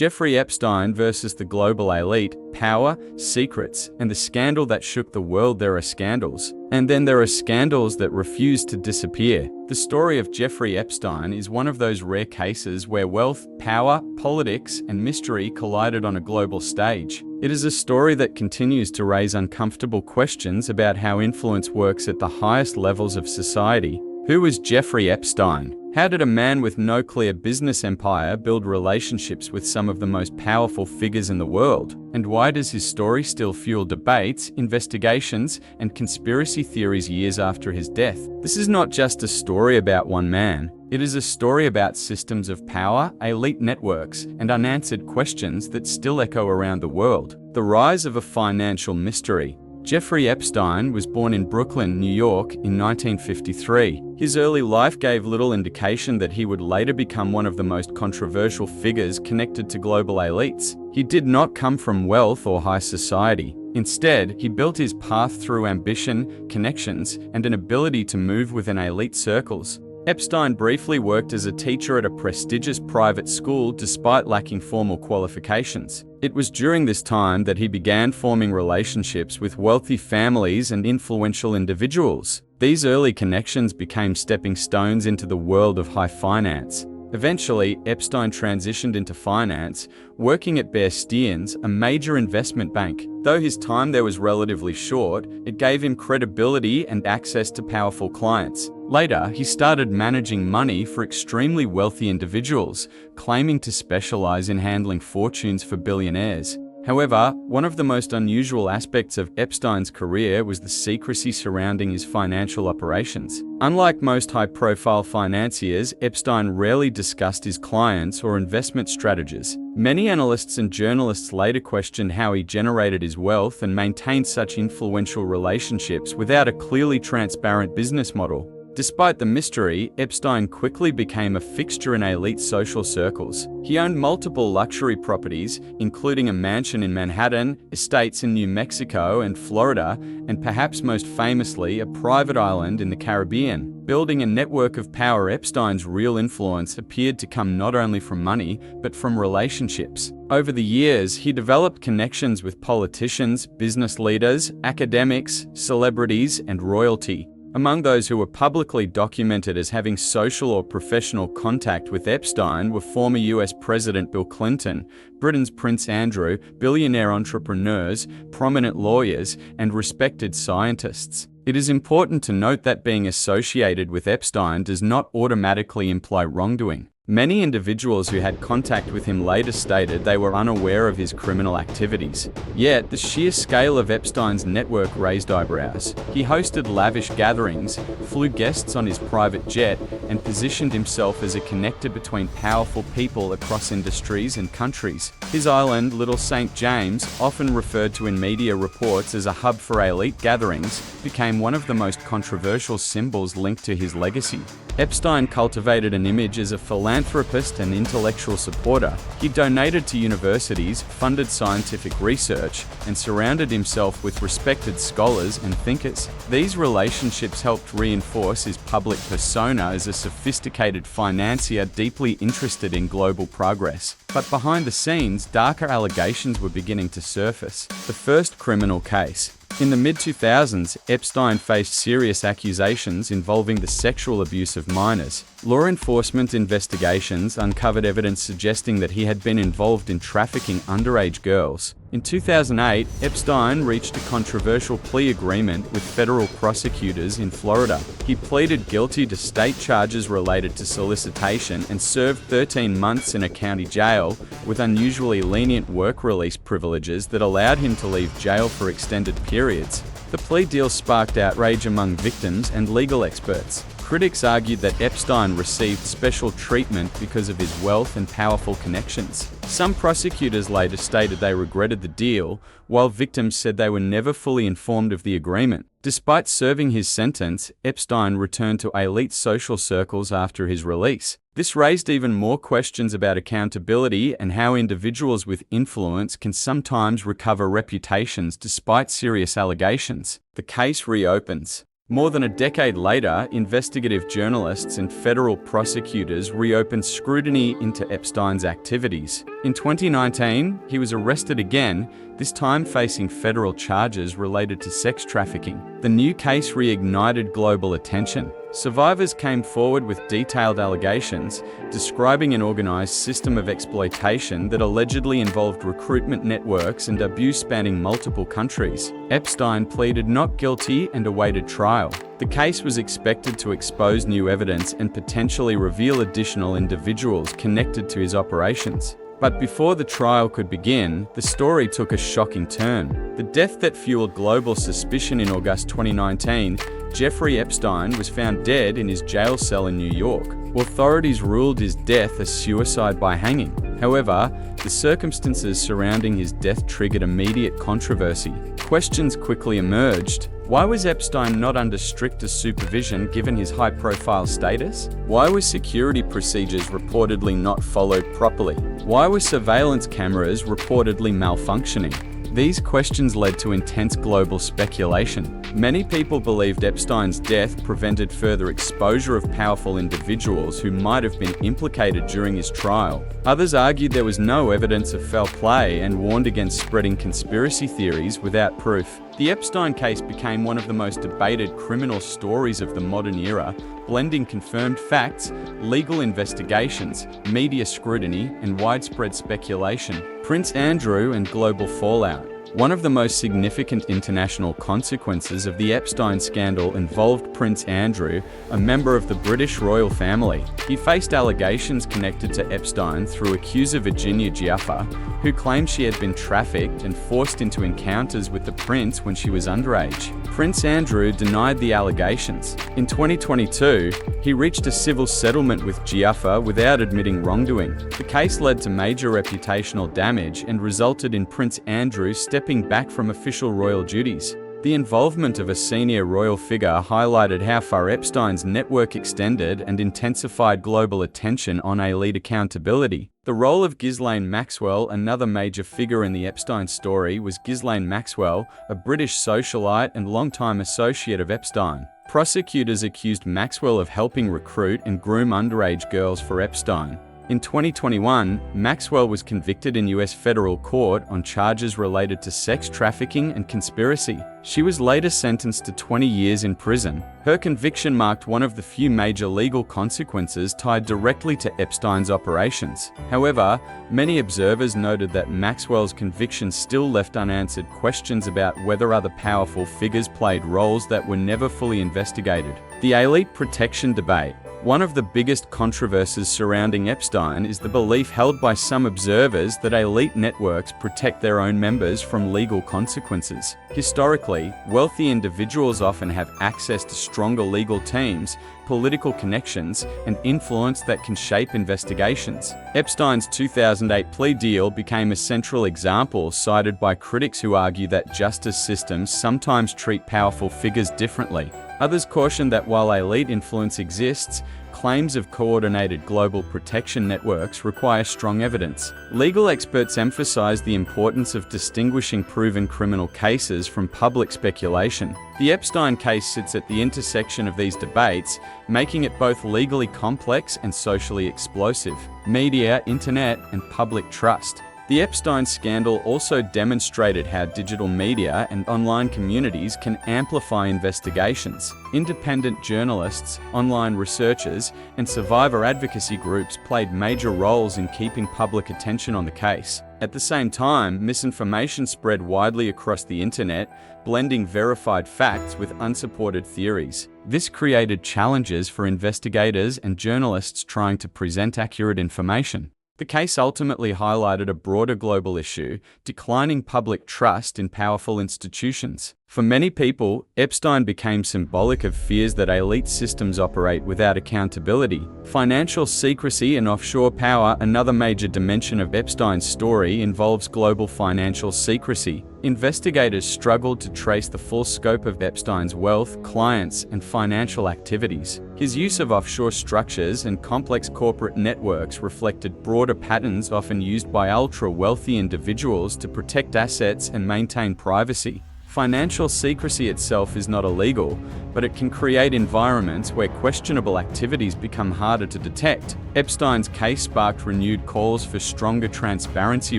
Jeffrey Epstein versus the global elite, power, secrets, and the scandal that shook the world. There are scandals, and then there are scandals that refuse to disappear. The story of Jeffrey Epstein is one of those rare cases where wealth, power, politics, and mystery collided on a global stage. It is a story that continues to raise uncomfortable questions about how influence works at the highest levels of society. Who was Jeffrey Epstein? How did a man with no clear business empire build relationships with some of the most powerful figures in the world? And why does his story still fuel debates, investigations, and conspiracy theories years after his death? This is not just a story about one man. It is a story about systems of power, elite networks, and unanswered questions that still echo around the world. The rise of a financial mystery. Jeffrey Epstein was born in Brooklyn, New York in 1953. His early life gave little indication that he would later become one of the most controversial figures connected to global elites. He did not come from wealth or high society. Instead, he built his path through ambition, connections, and an ability to move within elite circles. Epstein briefly worked as a teacher at a prestigious private school despite lacking formal qualifications. It was during this time that he began forming relationships with wealthy families and influential individuals. These early connections became stepping stones into the world of high finance. Eventually, Epstein transitioned into finance, working at Bear Stearns, a major investment bank. Though his time there was relatively short, it gave him credibility and access to powerful clients. Later, he started managing money for extremely wealthy individuals, claiming to specialize in handling fortunes for billionaires. However, one of the most unusual aspects of Epstein's career was the secrecy surrounding his financial operations. Unlike most high-profile financiers, Epstein rarely discussed his clients or investment strategies. Many analysts and journalists later questioned how he generated his wealth and maintained such influential relationships without a clearly transparent business model. Despite the mystery, Epstein quickly became a fixture in elite social circles. He owned multiple luxury properties, including a mansion in Manhattan, estates in New Mexico and Florida, and perhaps most famously, a private island in the Caribbean. Building a network of power, Epstein's real influence appeared to come not only from money, but from relationships. Over the years, he developed connections with politicians, business leaders, academics, celebrities, and royalty. Among those who were publicly documented as having social or professional contact with Epstein were former US President Bill Clinton, Britain's Prince Andrew, billionaire entrepreneurs, prominent lawyers, and respected scientists. It is important to note that being associated with Epstein does not automatically imply wrongdoing. Many individuals who had contact with him later stated they were unaware of his criminal activities. Yet, the sheer scale of Epstein's network raised eyebrows. He hosted lavish gatherings, flew guests on his private jet, and positioned himself as a connector between powerful people across industries and countries. His island, Little St. James, often referred to in media reports as a hub for elite gatherings, became one of the most controversial symbols linked to his legacy. Epstein cultivated an image as a philanthropist and intellectual supporter. He donated to universities, funded scientific research, and surrounded himself with respected scholars and thinkers. These relationships helped reinforce his public persona as a sophisticated financier deeply interested in global progress. But behind the scenes, darker allegations were beginning to surface. The first criminal case. In the mid-2000s, Epstein faced serious accusations involving the sexual abuse of minors. Law enforcement investigations uncovered evidence suggesting that he had been involved in trafficking underage girls. In 2008, Epstein reached a controversial plea agreement with federal prosecutors in Florida. He pleaded guilty to state charges related to solicitation and served 13 months in a county jail with unusually lenient work release privileges that allowed him to leave jail for extended periods. The plea deal sparked outrage among victims and legal experts. Critics argued that Epstein received special treatment because of his wealth and powerful connections. Some prosecutors later stated they regretted the deal, while victims said they were never fully informed of the agreement. Despite serving his sentence, Epstein returned to elite social circles after his release. This raised even more questions about accountability and how individuals with influence can sometimes recover reputations despite serious allegations. The case reopens. More than a decade later, investigative journalists and federal prosecutors reopened scrutiny into Epstein's activities. In 2019, he was arrested again, this time facing federal charges related to sex trafficking. The new case reignited global attention. Survivors came forward with detailed allegations, describing an organized system of exploitation that allegedly involved recruitment networks and abuse spanning multiple countries. Epstein pleaded not guilty and awaited trial. The case was expected to expose new evidence and potentially reveal additional individuals connected to his operations. But before the trial could begin, the story took a shocking turn. The death that fueled global suspicion in August 2019, Jeffrey Epstein was found dead in his jail cell in New York. Authorities ruled his death a suicide by hanging. However, the circumstances surrounding his death triggered immediate controversy. Questions quickly emerged. Why was Epstein not under stricter supervision given his high-profile status? Why were security procedures reportedly not followed properly? Why were surveillance cameras reportedly malfunctioning? These questions led to intense global speculation. Many people believed Epstein's death prevented further exposure of powerful individuals who might have been implicated during his trial. Others argued there was no evidence of foul play and warned against spreading conspiracy theories without proof. The Epstein case became one of the most debated criminal stories of the modern era, blending confirmed facts, legal investigations, media scrutiny, and widespread speculation. Prince Andrew and global fallout. One of the most significant international consequences of the Epstein scandal involved Prince Andrew, a member of the British royal family. He faced allegations connected to Epstein through accuser Virginia Giaffa, who claimed she had been trafficked and forced into encounters with the prince when she was underage. Prince Andrew denied the allegations. In 2022, he reached a civil settlement with Giaffa without admitting wrongdoing. The case led to major reputational damage and resulted in Prince Andrew stepping back from official royal duties. The involvement of a senior royal figure highlighted how far Epstein's network extended and intensified global attention on elite accountability. The role of Ghislaine Maxwell, another major figure in the Epstein story, was Ghislaine Maxwell, a British socialite and longtime associate of Epstein. Prosecutors accused Maxwell of helping recruit and groom underage girls for Epstein. In 2021, Maxwell was convicted in US federal court on charges related to sex trafficking and conspiracy. She was later sentenced to 20 years in prison. Her conviction marked one of the few major legal consequences tied directly to Epstein's operations. However, many observers noted that Maxwell's conviction still left unanswered questions about whether other powerful figures played roles that were never fully investigated. The elite protection debate. One of the biggest controversies surrounding Epstein is the belief held by some observers that elite networks protect their own members from legal consequences. Historically, wealthy individuals often have access to stronger legal teams, political connections, and influence that can shape investigations. Epstein's 2008 plea deal became a central example, cited by critics who argue that justice systems sometimes treat powerful figures differently. Others caution that while elite influence exists, claims of coordinated global protection networks require strong evidence. Legal experts emphasize the importance of distinguishing proven criminal cases from public speculation. The Epstein case sits at the intersection of these debates, making it both legally complex and socially explosive. Media, internet, and public trust. The Epstein scandal also demonstrated how digital media and online communities can amplify investigations. Independent journalists, online researchers, and survivor advocacy groups played major roles in keeping public attention on the case. At the same time, misinformation spread widely across the internet, blending verified facts with unsupported theories. This created challenges for investigators and journalists trying to present accurate information. The case ultimately highlighted a broader global issue: declining public trust in powerful institutions. For many people, Epstein became symbolic of fears that elite systems operate without accountability. Financial secrecy and offshore power. Another major dimension of Epstein's story involves global financial secrecy. Investigators struggled to trace the full scope of Epstein's wealth, clients, and financial activities. His use of offshore structures and complex corporate networks reflected broader patterns often used by ultra-wealthy individuals to protect assets and maintain privacy. Financial secrecy itself is not illegal, but it can create environments where questionable activities become harder to detect. Epstein's case sparked renewed calls for stronger transparency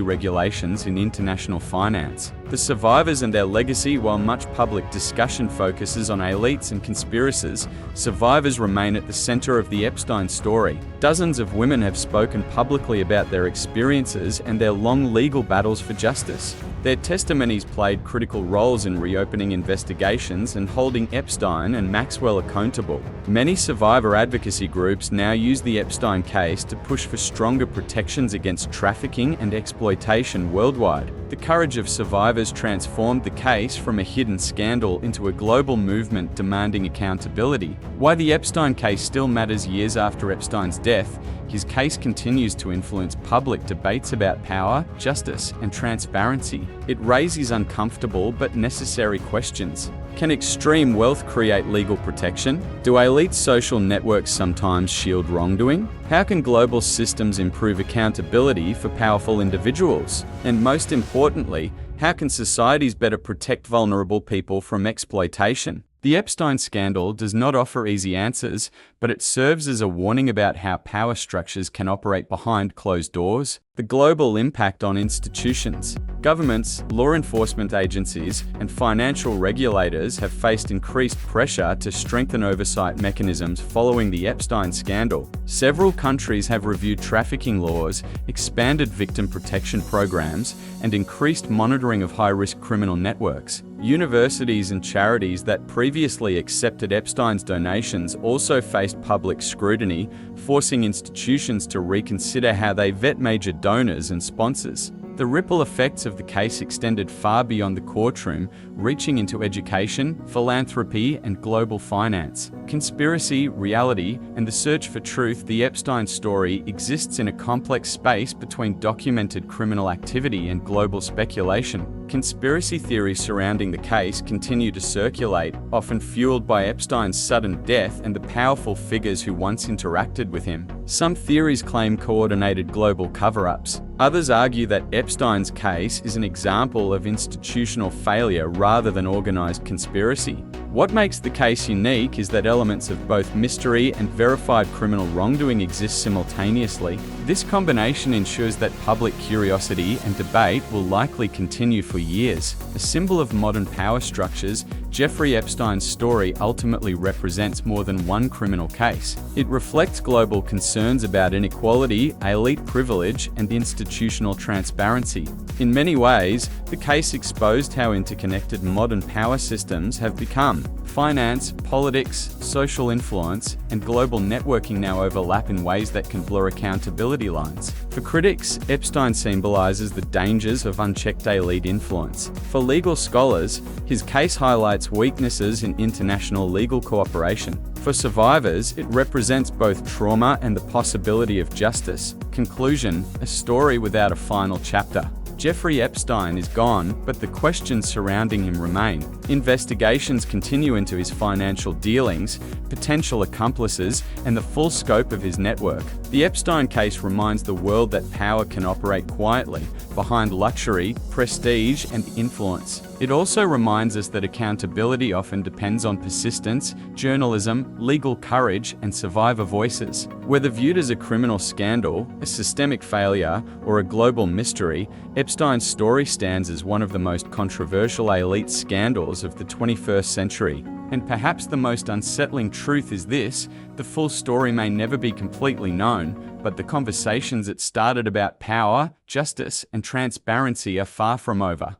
regulations in international finance. The survivors and their legacy. While much public discussion focuses on elites and conspirators, survivors remain at the center of the Epstein story. Dozens of women have spoken publicly about their experiences and their long legal battles for justice. Their testimonies played critical roles in reopening investigations and holding Epstein and Maxwell accountable. Many survivor advocacy groups now use the Epstein case to push for stronger protections against trafficking and exploitation worldwide. The courage of survivors transformed the case from a hidden scandal into a global movement demanding accountability. Why the Epstein case still matters years after Epstein's death. His case continues to influence public debates about power, justice, and transparency. It raises uncomfortable but necessary questions. Can extreme wealth create legal protection? Do elite social networks sometimes shield wrongdoing? How can global systems improve accountability for powerful individuals? And most importantly, how can societies better protect vulnerable people from exploitation? The Epstein scandal does not offer easy answers, but it serves as a warning about how power structures can operate behind closed doors. The global impact on institutions. Governments, law enforcement agencies, and financial regulators have faced increased pressure to strengthen oversight mechanisms following the Epstein scandal. Several countries have reviewed trafficking laws, expanded victim protection programs, and increased monitoring of high-risk criminal networks. Universities and charities that previously accepted Epstein's donations also faced public scrutiny, forcing institutions to reconsider how they vet major donors and sponsors. The ripple effects of the case extended far beyond the courtroom, reaching into education, philanthropy, and global finance. Conspiracy, reality, and the search for truth. The Epstein story exists in a complex space between documented criminal activity and global speculation. Conspiracy theories surrounding the case continue to circulate, often fueled by Epstein's sudden death and the powerful figures who once interacted with him. Some theories claim coordinated global cover-ups. Others argue that Epstein's case is an example of institutional failure rather than organized conspiracy. What makes the case unique is that elements of both mystery and verified criminal wrongdoing exist simultaneously. This combination ensures that public curiosity and debate will likely continue for years. A symbol of modern power structures, Jeffrey Epstein's story ultimately represents more than one criminal case. It reflects global concerns about inequality, elite privilege, and institutional transparency. In many ways, the case exposed how interconnected modern power systems have become. Finance, politics, social influence, and global networking now overlap in ways that can blur accountability lines. For critics, Epstein symbolizes the dangers of unchecked elite influence. For legal scholars, his case highlights weaknesses in international legal cooperation. For survivors, it represents both trauma and the possibility of justice. Conclusion: a story without a final chapter. Jeffrey Epstein is gone, but the questions surrounding him remain. Investigations continue into his financial dealings, potential accomplices, and the full scope of his network. The Epstein case reminds the world that power can operate quietly, behind luxury, prestige, and influence. It also reminds us that accountability often depends on persistence, journalism, legal courage, and survivor voices. Whether viewed as a criminal scandal, a systemic failure, or a global mystery, Epstein's story stands as one of the most controversial elite scandals of the 21st century. And perhaps the most unsettling truth is this: the full story may never be completely known, but the conversations it started about power, justice, and transparency are far from over.